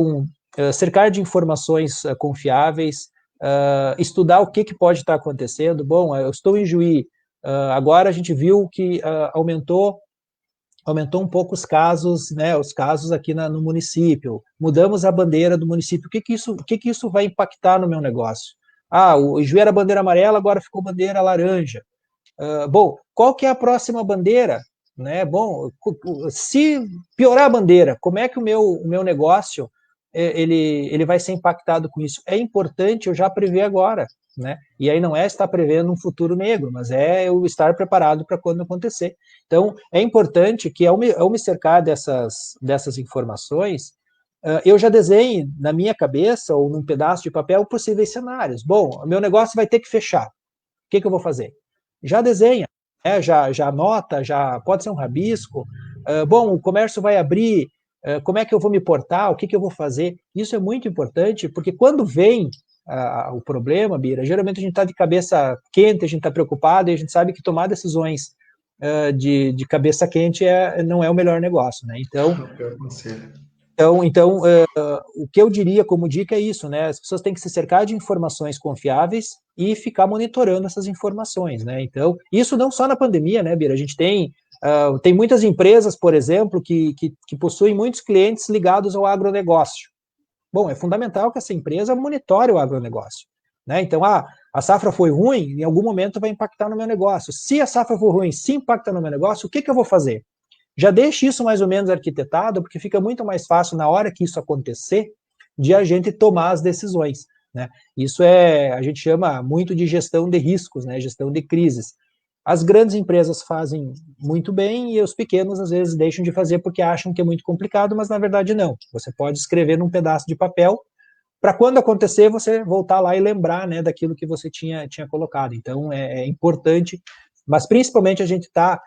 cercar de informações confiáveis, estudar o que pode estar acontecendo. Bom, eu estou em Juí, agora a gente viu que aumentou um pouco os casos, né, os casos aqui no município. Mudamos a bandeira do município. O que isso vai impactar no meu negócio? O Juí era bandeira amarela, agora ficou bandeira laranja. Bom, qual que é a próxima bandeira? Né? Bom, se piorar a bandeira, como é que o meu negócio ele vai ser impactado com isso? É importante eu já prever agora, né? E aí não é estar prevendo um futuro negro, mas é eu estar preparado para quando acontecer. Então, é importante que ao me cercar dessas informações, eu já desenhe na minha cabeça ou num pedaço de papel possíveis cenários. Bom, o meu negócio vai ter que fechar. O que eu vou fazer? Já desenha, né? já anota, já pode ser um rabisco. Bom, o comércio vai abrir, como é que eu vou me portar, o que eu vou fazer? Isso é muito importante, porque quando vem o problema, Bira, geralmente a gente está de cabeça quente, a gente está preocupado e a gente sabe que tomar decisões de cabeça quente não é o melhor negócio, né? Então, o que eu diria como dica é isso, né? As pessoas têm que se cercar de informações confiáveis e ficar monitorando essas informações, né? Então, isso não só na pandemia, né, Bira? A gente tem muitas empresas, por exemplo, que possuem muitos clientes ligados ao agronegócio. Bom, é fundamental que essa empresa monitore o agronegócio, né? Então, a safra foi ruim, em algum momento vai impactar no meu negócio. Se a safra for ruim, se impacta no meu negócio, o que eu vou fazer? Já deixe isso mais ou menos arquitetado, porque fica muito mais fácil na hora que isso acontecer, de a gente tomar as decisões, né? Isso a gente chama muito de gestão de riscos, né? Gestão de crises. As grandes empresas fazem muito bem e os pequenos às vezes deixam de fazer porque acham que é muito complicado, mas na verdade não. Você pode escrever num pedaço de papel para quando acontecer você voltar lá e lembrar, né, daquilo que você tinha colocado. Então é importante, mas principalmente a gente está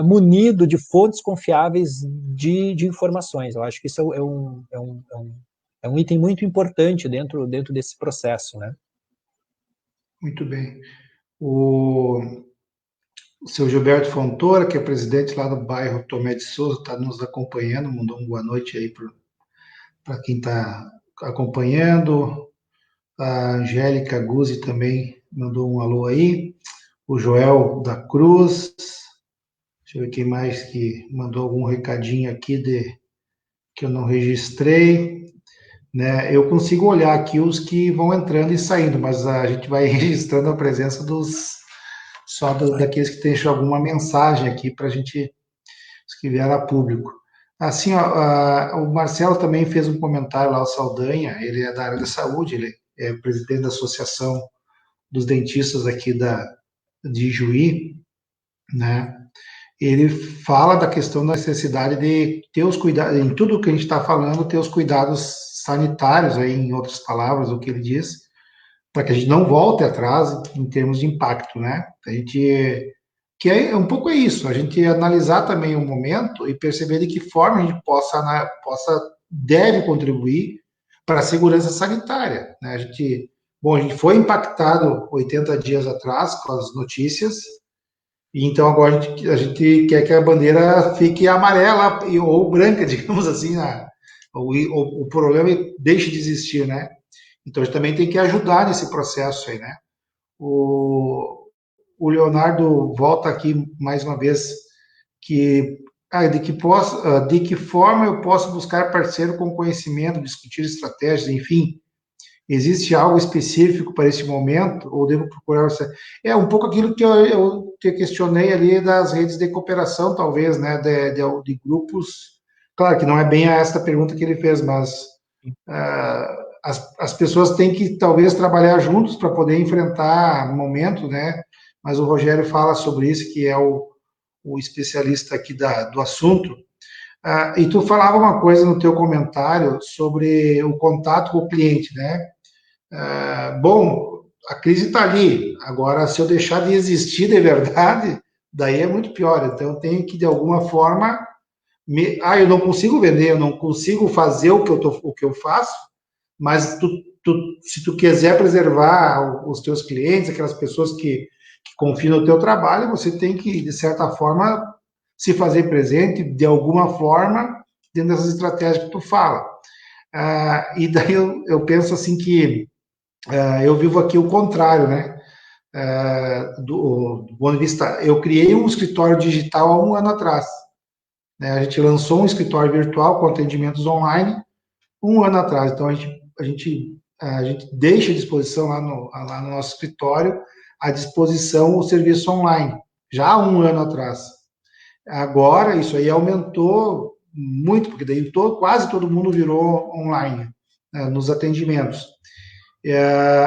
munido de fontes confiáveis de informações. Eu acho que isso é um item muito importante dentro desse processo, né? Muito bem. O seu Gilberto Fontoura, que é presidente lá do bairro Tomé de Souza, está nos acompanhando, mandou uma boa noite aí para quem está acompanhando. A Angélica Guzzi também mandou um alô aí. O Joel da Cruz. Deixa eu ver quem mais que mandou algum recadinho aqui que eu não registrei. Né? Eu consigo olhar aqui os que vão entrando e saindo, mas a gente vai registrando a presença daqueles que deixam alguma mensagem aqui para a gente que vieram a público. Assim, o Marcelo também fez um comentário lá, o Saldanha, ele é da área da saúde, ele é presidente da Associação dos Dentistas aqui de Juí, né? Ele fala da questão da necessidade de ter os cuidados, em tudo que a gente está falando, ter os cuidados sanitários, aí, em outras palavras, o que ele diz, para que a gente não volte atrás em termos de impacto, né? A gente que é um pouco isso, a gente analisar também o momento e perceber de que forma a gente deve contribuir para a segurança sanitária, né? A gente foi impactado 80 dias atrás com as notícias, e então agora a gente quer que a bandeira fique amarela ou branca, digamos assim, o problema deixe de existir, né? Então a gente também tem que ajudar nesse processo aí, né? O, o Leonardo volta aqui mais uma vez que de que forma eu posso buscar parceiro com conhecimento, discutir estratégias, enfim, existe algo específico para esse momento ou devo procurar você? É um pouco aquilo que eu te questionei ali das redes de cooperação, talvez, né, de grupos. Claro que não é bem esta pergunta que ele fez, mas as pessoas têm que talvez trabalhar juntos para poder enfrentar momentos, né? Mas o Rogério fala sobre isso, que é o especialista aqui do assunto. E tu falava uma coisa no teu comentário sobre o contato com o cliente, né? Bom, a crise está ali. Agora, se eu deixar de existir de verdade, daí é muito pior. Então, eu tenho que, de alguma forma, eu não consigo vender, eu não consigo fazer o que eu faço, mas se tu quiser preservar os teus clientes, aquelas pessoas que confiam no teu trabalho, você tem que, de certa forma, se fazer presente de alguma forma dentro dessas estratégias que tu fala. E daí eu penso assim que eu vivo aqui o contrário, né? Do ponto de vista, eu criei um escritório digital há um ano atrás, né? A gente lançou um escritório virtual com atendimentos online um ano atrás. Então a gente deixa à disposição lá no nosso escritório à disposição o serviço online já há um ano atrás. Agora isso aí aumentou muito, porque daí quase todo mundo virou online, né, nos atendimentos.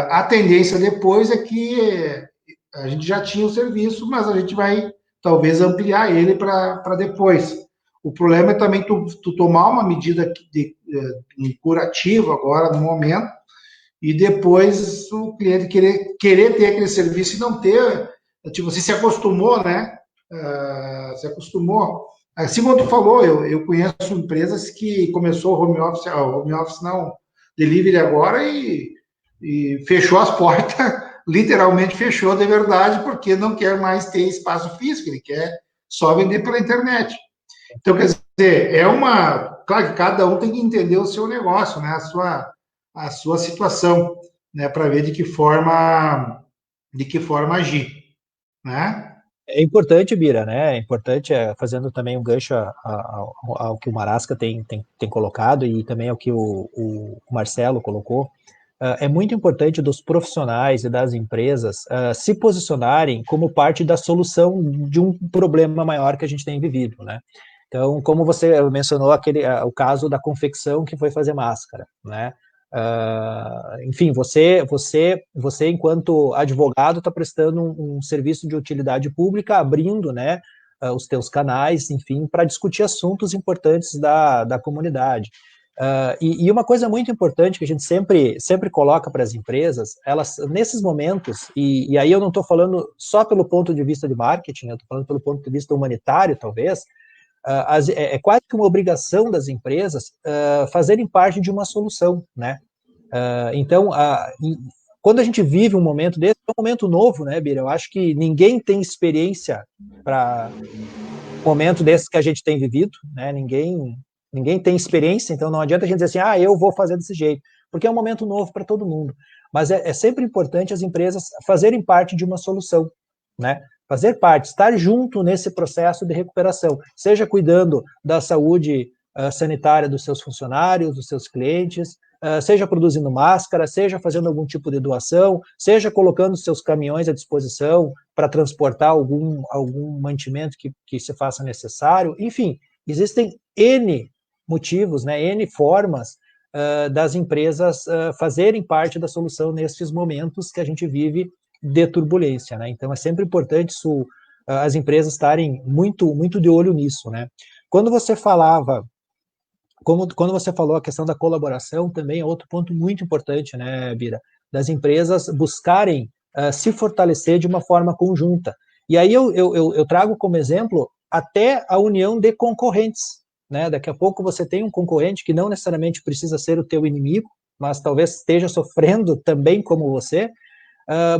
A tendência depois é que a gente já tinha o serviço, mas a gente vai talvez ampliar ele para depois. O problema é também tu tomar uma medida curativa agora, no momento, e depois o cliente querer ter aquele serviço e não ter. Tipo, você se acostumou, né? Se acostumou. Assim como tu falou, eu conheço empresas que começou home office não, delivery agora e fechou as portas, literalmente fechou de verdade, porque não quer mais ter espaço físico, ele quer só vender pela internet. Então, quer dizer, claro que cada um tem que entender o seu negócio, né, a sua situação, né, para ver de que forma agir, né? É importante, Bira, né? É importante, fazendo também um gancho ao que o Marasca tem colocado e também ao que o Marcelo colocou. É muito importante dos profissionais e das empresas se posicionarem como parte da solução de um problema maior que a gente tem vivido, né? Então, como você mencionou o caso da confecção que foi fazer máscara, né? Enfim, você enquanto advogado está prestando um serviço de utilidade pública, abrindo, né, os teus canais, enfim, para discutir assuntos importantes da comunidade. E uma coisa muito importante que a gente sempre coloca para as empresas, elas nesses momentos, e aí eu não estou falando só pelo ponto de vista de marketing, eu estou falando pelo ponto de vista humanitário, talvez, é quase que uma obrigação das empresas fazerem parte de uma solução, né? Então, quando a gente vive um momento desse, é um momento novo, né, Bira? Eu acho que ninguém tem experiência para um momento desse que a gente tem vivido, né? Ninguém tem experiência, então não adianta a gente dizer assim, eu vou fazer desse jeito, porque é um momento novo para todo mundo. Mas é sempre importante as empresas fazerem parte de uma solução, né? Fazer parte, estar junto nesse processo de recuperação, seja cuidando da saúde sanitária dos seus funcionários, dos seus clientes, seja produzindo máscara, seja fazendo algum tipo de doação, seja colocando seus caminhões à disposição para transportar algum mantimento que se faça necessário. Enfim, existem N motivos, né, N formas das empresas fazerem parte da solução nesses momentos que a gente vive de turbulência, né? Então é sempre importante as empresas estarem muito de olho nisso, né? Quando você falava quando você falou a questão da colaboração, também é outro ponto muito importante, né, Bira? Das empresas buscarem se fortalecer de uma forma conjunta. E aí eu trago como exemplo até a união de concorrentes, né? Daqui a pouco você tem um concorrente que não necessariamente precisa ser o teu inimigo, mas talvez esteja sofrendo também como você.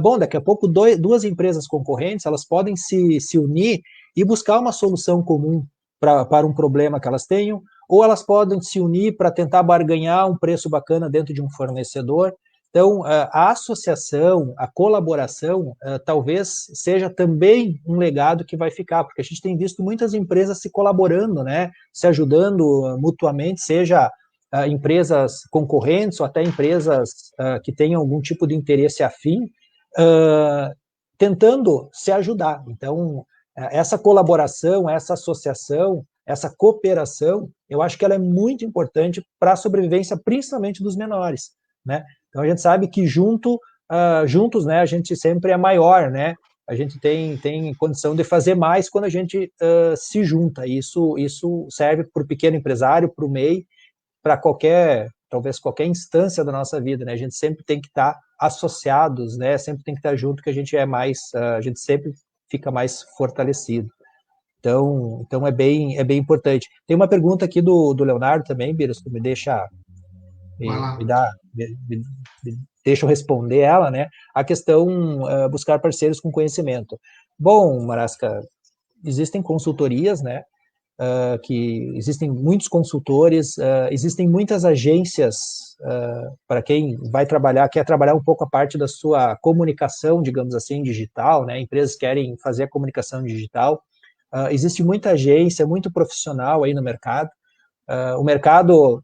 Bom, daqui a pouco duas empresas concorrentes, elas podem se unir e buscar uma solução comum para um problema que elas tenham, ou elas podem se unir para tentar barganhar um preço bacana dentro de um fornecedor. Então, a associação, a colaboração, talvez seja também um legado que vai ficar, porque a gente tem visto muitas empresas se colaborando, né, se ajudando mutuamente, seja empresas concorrentes ou até empresas que tenham algum tipo de interesse afim, tentando se ajudar. Então, essa colaboração, essa associação, essa cooperação, eu acho que ela é muito importante para a sobrevivência, principalmente dos menores, né? Então, a gente sabe que juntos, né, a gente sempre é maior, né? A gente tem condição de fazer mais quando a gente se junta. Isso serve para o pequeno empresário, para o MEI, para talvez qualquer instância da nossa vida, né? A gente sempre tem que estar associados, né? Sempre tem que estar junto, que a gente sempre fica mais fortalecido. Então é bem importante. Tem uma pergunta aqui do Leonardo também, Bira, se tu me deixa, me deixa eu responder ela, né? A questão buscar parceiros com conhecimento. Bom, Marasca, existem consultorias, né? Que existem muitos consultores, existem muitas agências para quem quer trabalhar um pouco a parte da sua comunicação, digamos assim, digital, né? Empresas querem fazer a comunicação digital. Existe muita agência, muito profissional aí no mercado. O mercado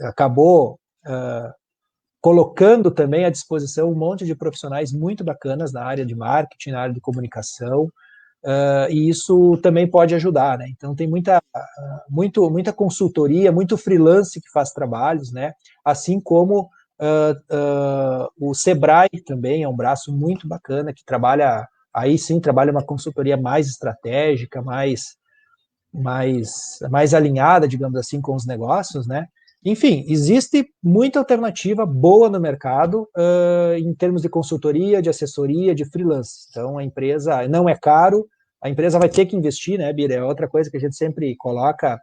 acabou colocando também à disposição um monte de profissionais muito bacanas na área de marketing, na área de comunicação, e isso também pode ajudar, né? Então tem muita consultoria, muito freelance que faz trabalhos, né? Assim como o Sebrae também é um braço muito bacana que trabalha, aí sim trabalha uma consultoria mais estratégica, mais alinhada, digamos assim, com os negócios, né? Enfim, existe muita alternativa boa no mercado em termos de consultoria, de assessoria, de freelance. Então, a empresa não é caro, a empresa vai ter que investir, né, Bira? É outra coisa que a gente sempre coloca.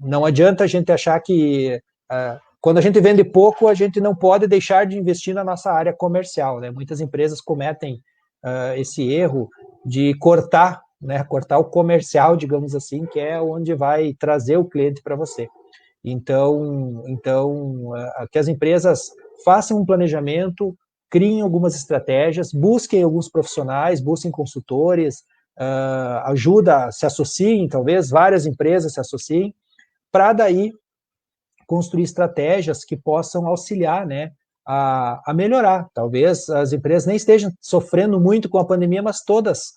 Não adianta a gente achar que quando a gente vende pouco, a gente não pode deixar de investir na nossa área comercial, né? Muitas empresas cometem esse erro de cortar, né? Cortar o comercial, digamos assim, que é onde vai trazer o cliente para você. Então, que as empresas façam um planejamento, criem algumas estratégias, busquem alguns profissionais, busquem consultores, se associem, talvez várias empresas se associem, para daí construir estratégias que possam auxiliar, né, a melhorar. Talvez as empresas nem estejam sofrendo muito com a pandemia, mas todas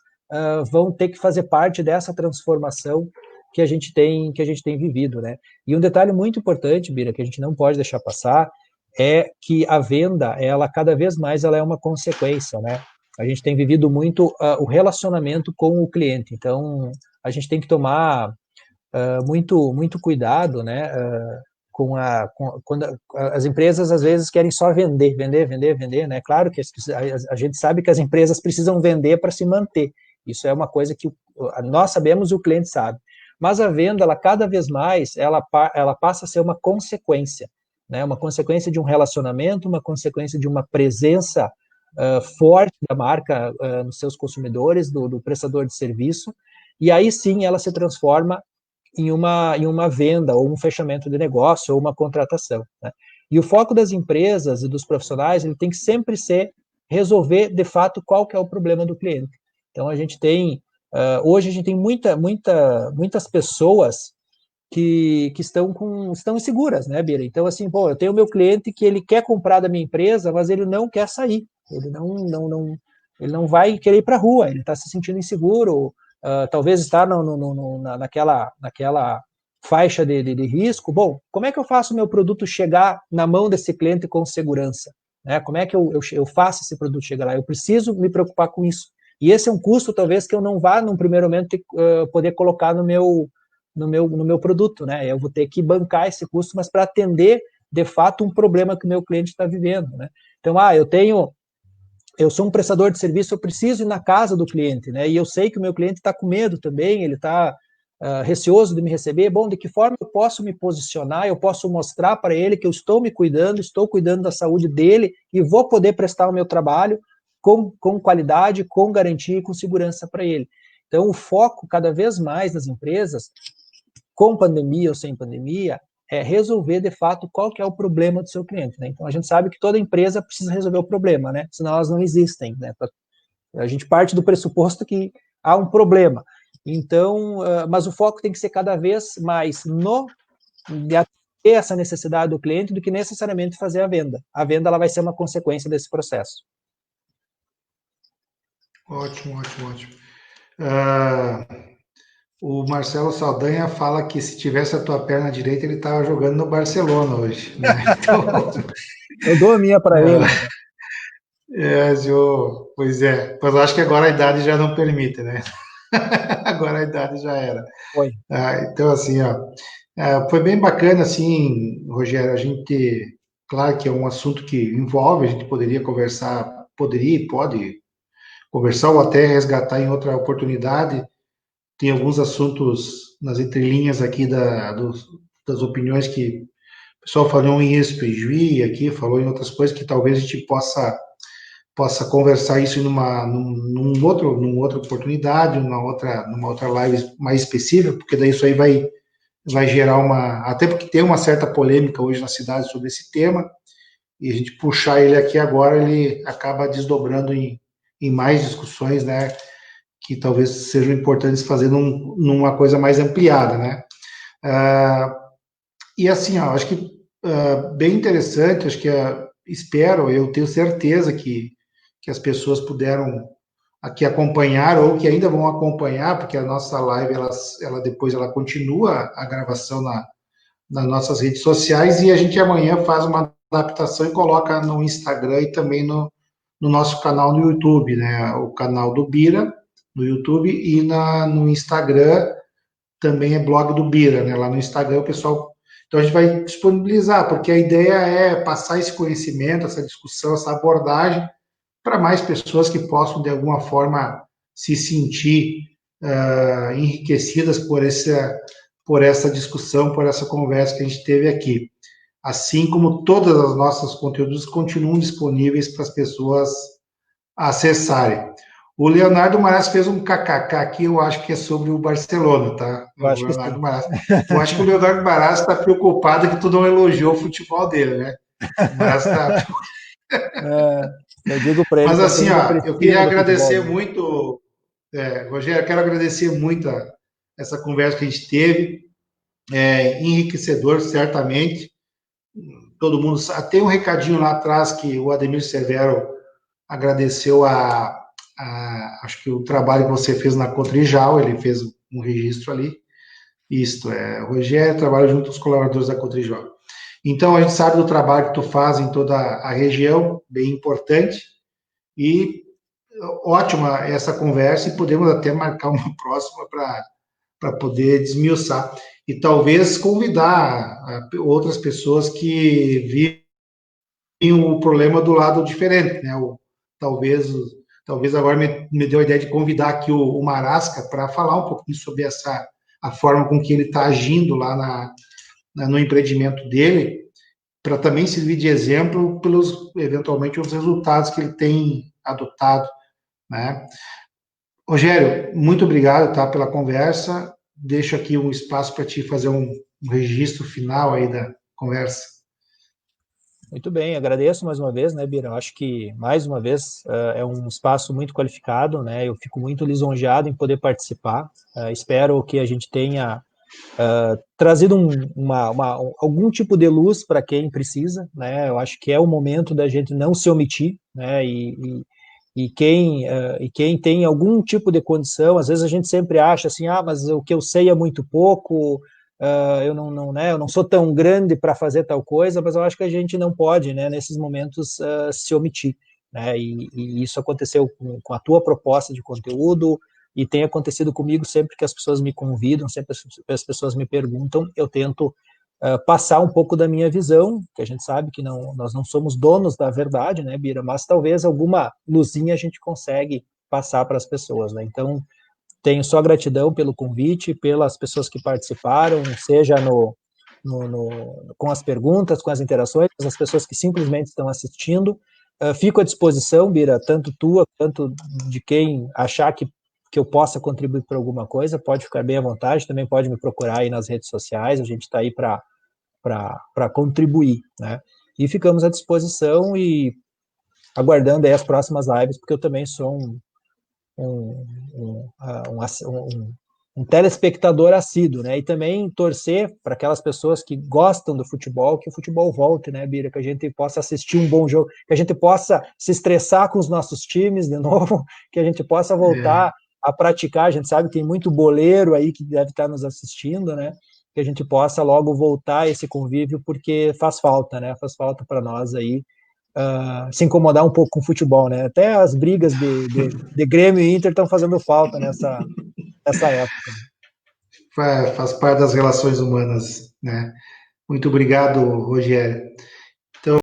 vão ter que fazer parte dessa transformação que a gente tem vivido, né? E um detalhe muito importante, Bira, que a gente não pode deixar passar, é que a venda, ela cada vez mais ela é uma consequência, né? A gente tem vivido muito o relacionamento com o cliente, então a gente tem que tomar muito cuidado, né? Quando as empresas às vezes querem só vender, né? Claro que a gente sabe que as empresas precisam vender para se manter. Isso é uma coisa que nós sabemos e o cliente sabe. Mas a venda, ela cada vez mais, ela passa a ser uma consequência, né? Uma consequência de um relacionamento, uma consequência de uma presença forte da marca nos seus consumidores, do prestador de serviço, e aí sim ela se transforma em uma venda, ou um fechamento de negócio, ou uma contratação, né? E o foco das empresas e dos profissionais, ele tem que sempre ser resolver, de fato, qual que é o problema do cliente. Então, hoje a gente tem muitas pessoas que estão inseguras, né, Bira? Então, assim, pô, eu tenho o meu cliente que ele quer comprar da minha empresa, mas ele não quer sair, ele não vai querer ir para a rua, ele está se sentindo inseguro, talvez está naquela faixa de risco. Bom, como é que eu faço o meu produto chegar na mão desse cliente com segurança? Né? Como é que eu faço esse produto chegar lá? Eu preciso me preocupar com isso. E esse é um custo, talvez, que eu não vá, num primeiro momento, poder colocar no meu produto, né? Eu vou ter que bancar esse custo, mas para atender, de fato, um problema que o meu cliente está vivendo, né? Então, eu sou um prestador de serviço, eu preciso ir na casa do cliente, né? E eu sei que o meu cliente está com medo também, ele está receoso de me receber. Bom, de que forma eu posso me posicionar, eu posso mostrar para ele que eu estou me cuidando, estou cuidando da saúde dele e vou poder prestar o meu trabalho com qualidade, com garantia e com segurança para ele. Então, o foco cada vez mais das empresas, com pandemia ou sem pandemia, é resolver de fato qual que é o problema do seu cliente, né? Então a gente sabe que toda empresa precisa resolver o problema, né? Senão elas não existem, né? A gente parte do pressuposto que há um problema. Então, mas o foco tem que ser cada vez mais de atender essa necessidade do cliente do que necessariamente fazer a venda. A venda ela vai ser uma consequência desse processo. Ótimo, ótimo, ótimo. O Marcelo Saldanha fala que se tivesse a tua perna direita, ele estava jogando no Barcelona hoje, né? Então, eu dou a minha para ele. Pois é, mas eu acho que agora a idade já não permite, né? Agora a idade já era. Foi. Então, assim, foi bem bacana, assim, Rogério, a gente, claro que é um assunto que envolve, a gente poderia conversar, poderia e pode conversar ou até resgatar em outra oportunidade. Tem alguns assuntos nas entrelinhas aqui das opiniões que o pessoal falou em Espejuí aqui, falou em outras coisas que talvez a gente possa conversar isso numa outra oportunidade, numa outra live mais específica, porque daí isso aí vai gerar até porque tem uma certa polêmica hoje na cidade sobre esse tema, e a gente puxar ele aqui agora, ele acaba desdobrando em mais discussões, né, que talvez sejam importantes fazer numa coisa mais ampliada, né. E assim, acho que bem interessante, acho que espero, eu tenho certeza que as pessoas puderam aqui acompanhar ou que ainda vão acompanhar, porque a nossa live, ela depois ela continua a gravação nas nossas redes sociais e a gente amanhã faz uma adaptação e coloca no Instagram e também no nosso canal no YouTube, né? O canal do Bira no YouTube e no Instagram também é blog do Bira, né? Lá no Instagram o pessoal. Então a gente vai disponibilizar, porque a ideia é passar esse conhecimento, essa discussão, essa abordagem para mais pessoas que possam, de alguma forma, se sentir enriquecidas por essa discussão, por essa conversa que a gente teve aqui. Assim como todas as nossas conteúdos continuam disponíveis para as pessoas acessarem. O Leonardo Maras fez um kkk aqui, eu acho que é sobre o Barcelona, tá? Eu acho que sim. Eu acho que o Leonardo Maras está preocupado que tu não elogiou o futebol dele, né? O Maras está... Eu digo para ele. Mas assim, eu queria agradecer futebol, muito, Rogério, eu quero agradecer muito essa conversa que a gente teve, enriquecedor, certamente. Todo mundo sabe. Tem um recadinho lá atrás que o Ademir Severo agradeceu acho que o trabalho que você fez na Cotrijal, ele fez um registro ali. Isto o Rogério trabalha junto com os colaboradores da Cotrijal. Então, a gente sabe do trabalho que tu faz em toda a região, bem importante, e ótima essa conversa, e podemos até marcar uma próxima para poder desmiuçar. E talvez convidar outras pessoas que vivem o problema do lado diferente, né? Talvez agora me deu a ideia de convidar aqui o Marasca para falar um pouquinho sobre a forma com que ele está agindo lá no empreendimento dele, para também servir de exemplo pelos, eventualmente, os resultados que ele tem adotado, né? Rogério, muito obrigado, tá, pela conversa. Deixo aqui um espaço para te fazer um registro final aí da conversa. Muito bem, agradeço mais uma vez, né, Bira? Eu acho que, mais uma vez, é um espaço muito qualificado, né? Eu fico muito lisonjeado em poder participar. Espero que a gente tenha trazido algum tipo de luz para quem precisa, né? Eu acho que é o momento da gente não se omitir, né? E quem tem algum tipo de condição, às vezes a gente sempre acha assim, mas o que eu sei é muito pouco, eu eu não sou tão grande para fazer tal coisa, mas eu acho que a gente não pode, né, nesses momentos, se omitir, né? E isso aconteceu com a tua proposta de conteúdo, e tem acontecido comigo sempre que as pessoas me convidam, sempre as pessoas me perguntam, eu tento passar um pouco da minha visão, que a gente sabe que nós não somos donos da verdade, né, Bira, mas talvez alguma luzinha a gente consegue passar para as pessoas, né, então tenho só gratidão pelo convite, pelas pessoas que participaram, seja com as perguntas, com as interações, as pessoas que simplesmente estão assistindo. Fico à disposição, Bira, tanto tua quanto de quem achar que eu possa contribuir para alguma coisa, pode ficar bem à vontade, também pode me procurar aí nas redes sociais, a gente está aí para contribuir, né? E ficamos à disposição e aguardando aí as próximas lives, porque eu também sou um telespectador assíduo, né? E também torcer para aquelas pessoas que gostam do futebol, que o futebol volte, né, Bira? Que a gente possa assistir um bom jogo, que a gente possa se estressar com os nossos times de novo, que a gente possa voltar a praticar. A gente sabe que tem muito boleiro aí que deve estar nos assistindo, né? Que a gente possa logo voltar a esse convívio, porque faz falta, né? Faz falta para nós aí se incomodar um pouco com o futebol, né? Até as brigas de Grêmio e Inter estão fazendo falta nessa época. Faz parte das relações humanas, né? Muito obrigado, Rogério.